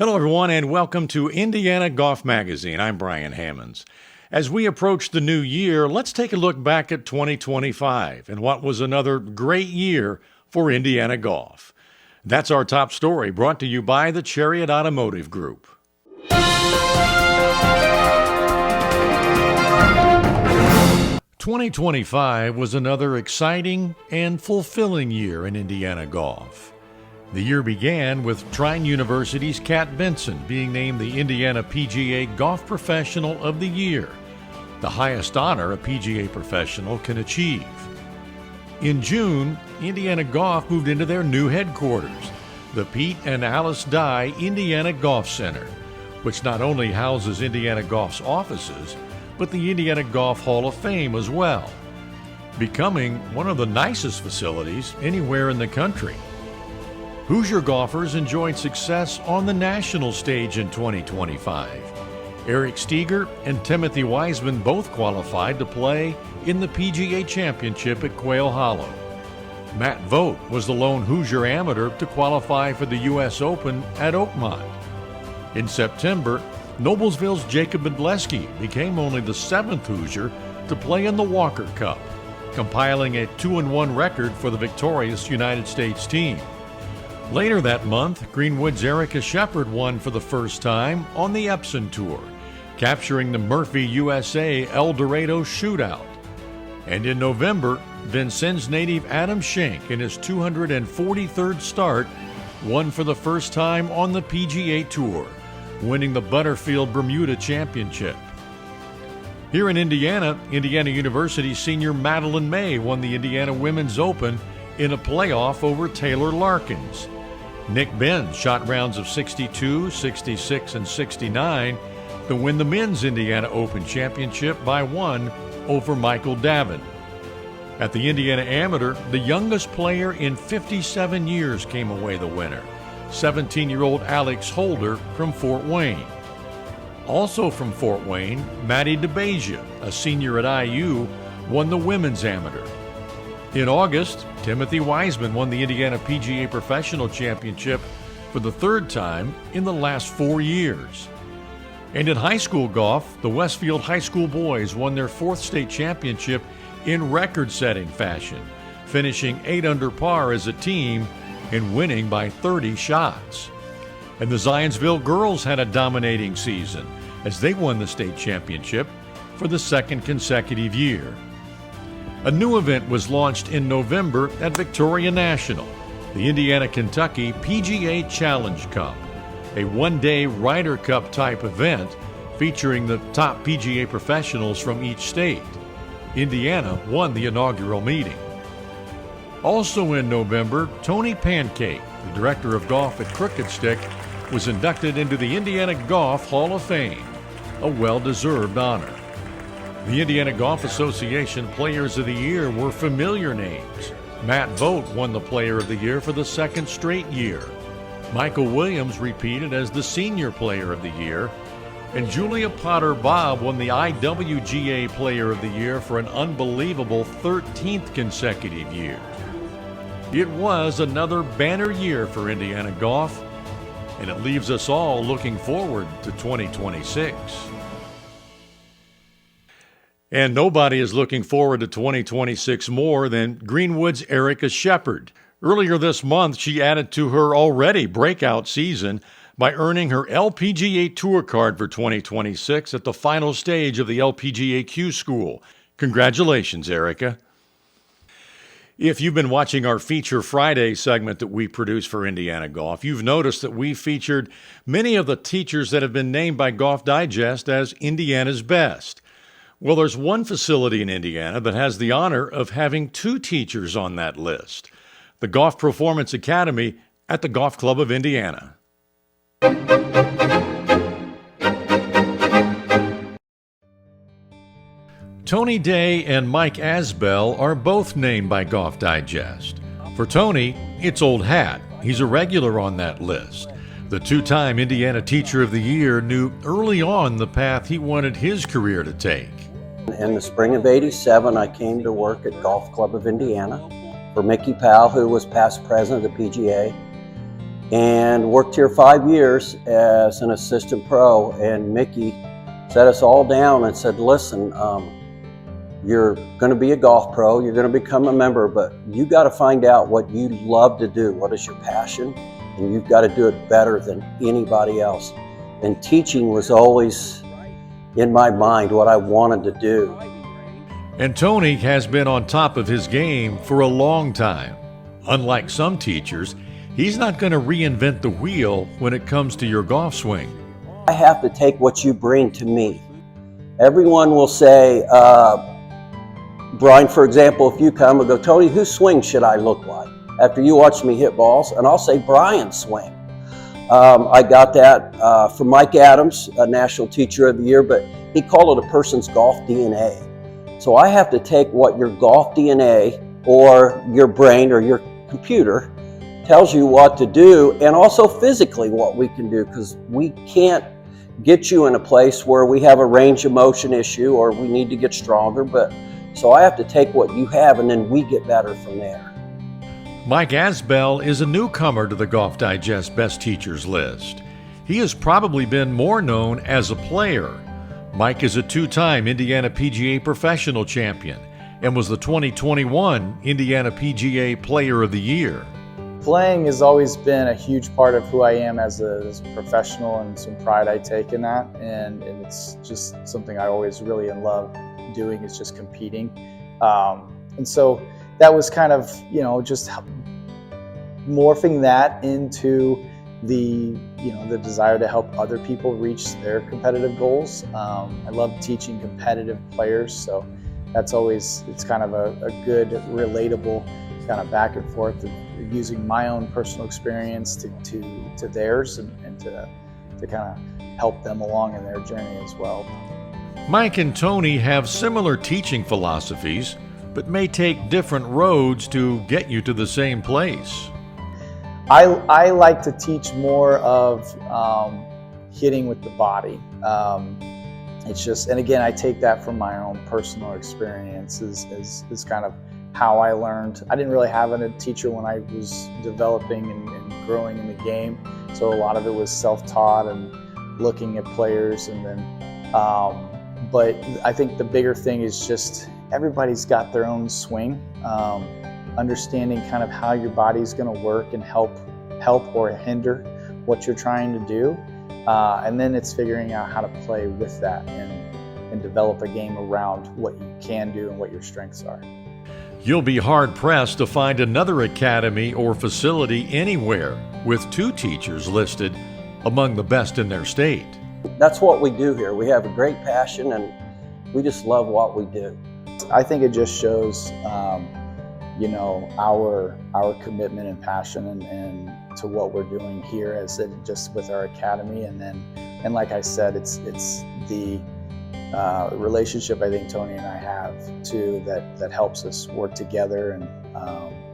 Hello, everyone, and welcome to Indiana Golf Magazine. I'm Brian Hammonds. As we approach the new year, let's take a look back at 2025 and what was another great year for Indiana golf. That's our top story, brought to you by the Chariot Automotive Group. 2025 was another exciting and fulfilling year in Indiana golf. The year began with Trine University's Kat Benson being named the Indiana PGA Golf Professional of the Year, the highest honor a PGA professional can achieve. In June, Indiana Golf moved into their new headquarters, the Pete and Alice Dye Indiana Golf Center, which not only houses Indiana Golf's offices, but the Indiana Golf Hall of Fame as well, becoming one of the nicest facilities anywhere in the country. Hoosier golfers enjoyed success on the national stage in 2025. Eric Steger and Timothy Wiseman both qualified to play in the PGA Championship at Quail Hollow. Matt Vogt was the lone Hoosier amateur to qualify for the U.S. Open at Oakmont. In September, Noblesville's Jacob Bedleski became only the seventh Hoosier to play in the Walker Cup, compiling a 2-1 record for the victorious United States team. Later that month, Greenwood's Erica Shepard won for the first time on the Epson Tour, capturing the Murphy USA El Dorado Shootout. And in November, Vincennes native Adam Schenk, in his 243rd start, won for the first time on the PGA Tour, winning the Butterfield Bermuda Championship. Here in Indiana, Indiana University senior Madeline May won the Indiana Women's Open in a playoff over Taylor Larkins. Nick Benz shot rounds of 62, 66, and 69 to win the Men's Indiana Open Championship by 1 over Michael Davin. At the Indiana Amateur, the youngest player in 57 years came away the winner, 17-year-old Alex Holder from Fort Wayne. Also from Fort Wayne, Maddie DeBeja, a senior at IU, won the Women's Amateur. In August, Timothy Wiseman won the Indiana PGA Professional Championship for the third time in the last 4 years. And in high school golf, the Westfield High School boys won their fourth state championship in record-setting fashion, finishing 8 under par as a team and winning by 30 shots. And the Zionsville girls had a dominating season as they won the state championship for the second consecutive year. A new event was launched in November at Victoria National, the Indiana-Kentucky PGA Challenge Cup, a one-day Ryder Cup type event featuring the top PGA professionals from each state. Indiana won the inaugural meeting. Also in November, Tony Pancake, the director of golf at Crooked Stick, was inducted into the Indiana Golf Hall of Fame, a well-deserved honor. The Indiana Golf Association Players of the Year were familiar names. Matt Vogt won the Player of the Year for the second straight year. Michael Williams repeated as the Senior Player of the Year, and Julia Potter-Bobb won the IWGA Player of the Year for an unbelievable 13th consecutive year. It was another banner year for Indiana golf, and it leaves us all looking forward to 2026. And nobody is looking forward to 2026 more than Greenwood's Erica Shepard. Earlier this month, she added to her already breakout season by earning her LPGA Tour card for 2026 at the final stage of the LPGA Q School. Congratulations, Erica. If you've been watching our Feature Friday segment that we produce for Indiana Golf, you've noticed that we featured many of the teachers that have been named by Golf Digest as Indiana's best. Well, there's one facility in Indiana that has the honor of having 2 teachers on that list, the Golf Performance Academy at the Golf Club of Indiana. Tony Day and Mike Asbell are both named by Golf Digest. For Tony, it's old hat. He's a regular on that list. The 2-time Indiana Teacher of the Year knew early on the path he wanted his career to take. In the spring of '87, I came to work at Golf Club of Indiana for Mickey Powell, who was past president of the PGA. and worked here 5 years as an assistant pro. And Mickey sat us all down and said, listen, you're going to be a golf pro, you're going to become a member, but you got to find out what you love to do, what is your passion, and you've got to do it better than anybody else. And teaching was always in my mind what I wanted to do. And Tony has been on top of his game for a long time. Unlike some teachers, he's not going to reinvent the wheel when it comes to your golf swing. I have to take what you bring to me. Everyone will say, Brian, for example, if you come and go, Tony, whose swing should I look like after you watch me hit balls? And I'll say Brian's swing. I got that from Mike Adams, a National Teacher of the Year, but he called it a person's golf DNA. So I have to take what your golf DNA or your brain or your computer tells you what to do, and also physically what we can do, because we can't get you in a place where we have a range of motion issue or we need to get stronger. But so I have to take what you have, and then we get better from there. Mike Asbell is a newcomer to the Golf Digest Best Teachers list. He has probably been more known as a player. Mike is a two-time Indiana PGA Professional champion and was the 2021 Indiana PGA Player of the Year. Playing has always been a huge part of who I am as a professional, and some pride I take in that. And it's just something I always really love doing, is just competing. And so that was kind of, just morphing that into the desire to help other people reach their competitive goals. I love teaching competitive players, so that's always, it's kind of a good, relatable kind of back and forth of using my own personal experience to theirs, and to kind of help them along in their journey as well. Mike and Tony have similar teaching philosophies, but may take different roads to get you to the same place. I like to teach more of hitting with the body. It's just, and again, I take that from my own personal experiences as kind of how I learned. I didn't really have a teacher when I was developing and growing in the game, so a lot of it was self-taught and looking at players, and then but I think the bigger thing is just everybody's got their own swing. Understanding kind of how your body's going to work and help or hinder what you're trying to do, and then it's figuring out how to play with that and develop a game around what you can do and what your strengths are. You'll be hard-pressed to find another academy or facility anywhere with two teachers listed among the best in their state. That's what we do here. We have a great passion, and we just love what we do. I think it just shows, our commitment and passion and to what we're doing here, as it just with our academy, and like I said, it's the relationship I think Tony and I have too that helps us work together, and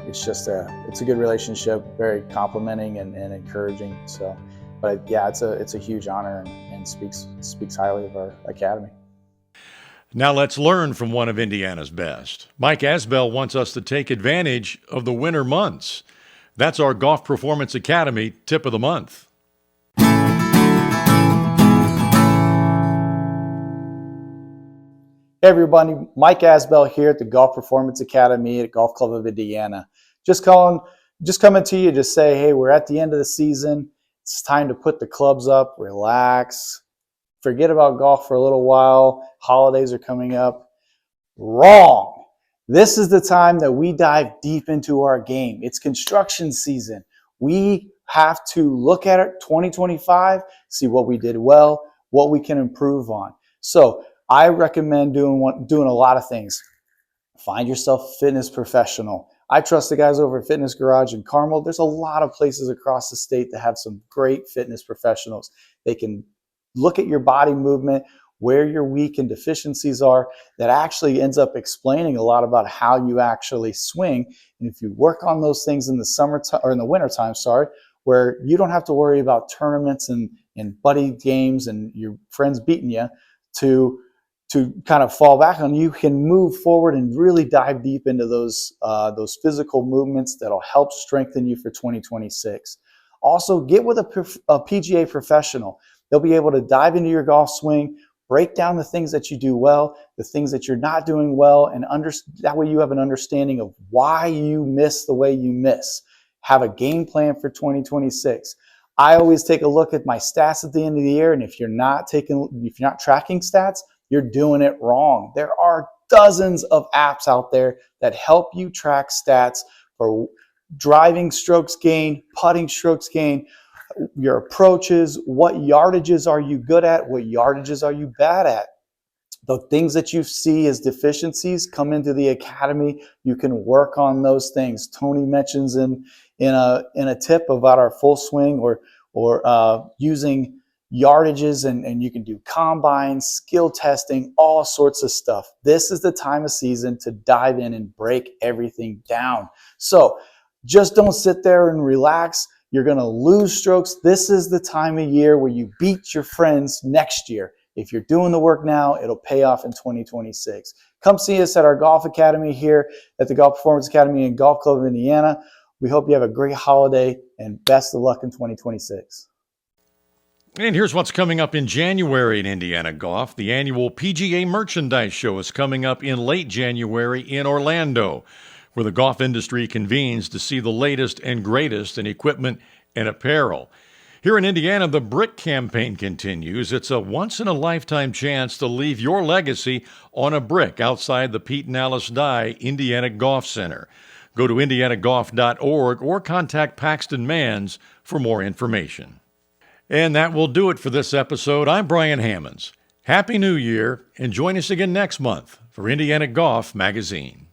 it's a good relationship, very complimenting and encouraging. So, but yeah, it's a huge honor and speaks highly of our academy. Now let's learn from one of Indiana's best. Mike Asbell wants us to take advantage of the winter months. That's our Golf Performance Academy tip of the month. Hey everybody, Mike Asbell here at the Golf Performance Academy at Golf Club of Indiana. Just coming to you to say, hey, we're at the end of the season. It's time to put the clubs up, relax, forget about golf for a little while. Holidays are coming up. Wrong. This is the time that we dive deep into our game. It's construction season. We have to look at it 2025, see what we did well, what we can improve on. So I recommend doing a lot of things. Find yourself a fitness professional. I trust the guys over at Fitness Garage in Carmel. There's a lot of places across the state that have some great fitness professionals. They can look at your body movement, where your weak and deficiencies are. That actually ends up explaining a lot about how you actually swing. And if you work on those things in the summertime or in the wintertime, where you don't have to worry about tournaments and buddy games and your friends beating you to kind of fall back on, you can move forward and really dive deep into those physical movements that'll help strengthen you for 2026. Also, get with a PGA professional. They'll be able to dive into your golf swing, break down the things that you do well, the things that you're not doing well, and that way you have an understanding of why you miss the way you miss. Have a game plan for 2026. I always take a look at my stats at the end of the year, and if you're not tracking stats, you're doing it wrong. There are dozens of apps out there that help you track stats for driving strokes gained, putting strokes gained, your approaches, what yardages are you good at, what yardages are you bad at. The things that you see as deficiencies, come into the academy. You can work on those things. Tony mentions in a tip about our full swing or using yardages, and you can do combines, skill testing, all sorts of stuff. This is the time of season to dive in and break everything down. So just don't sit there and relax. You're going to lose strokes. This is the time of year where you beat your friends next year. If you're doing the work now, it'll pay off in 2026. Come see us at our golf academy here at the Golf Performance Academy and Golf Club of Indiana. We hope you have a great holiday and best of luck in 2026. And here's what's coming up in January in Indiana golf. The annual PGA Merchandise Show is coming up in late January in Orlando, where the golf industry convenes to see the latest and greatest in equipment and apparel. Here in Indiana, the Brick Campaign continues. It's a once-in-a-lifetime chance to leave your legacy on a brick outside the Pete and Alice Dye Indiana Golf Center. Go to indianagolf.org or contact Paxton Manns for more information. And that will do it for this episode. I'm Brian Hammonds. Happy New Year, and join us again next month for Indiana Golf Magazine.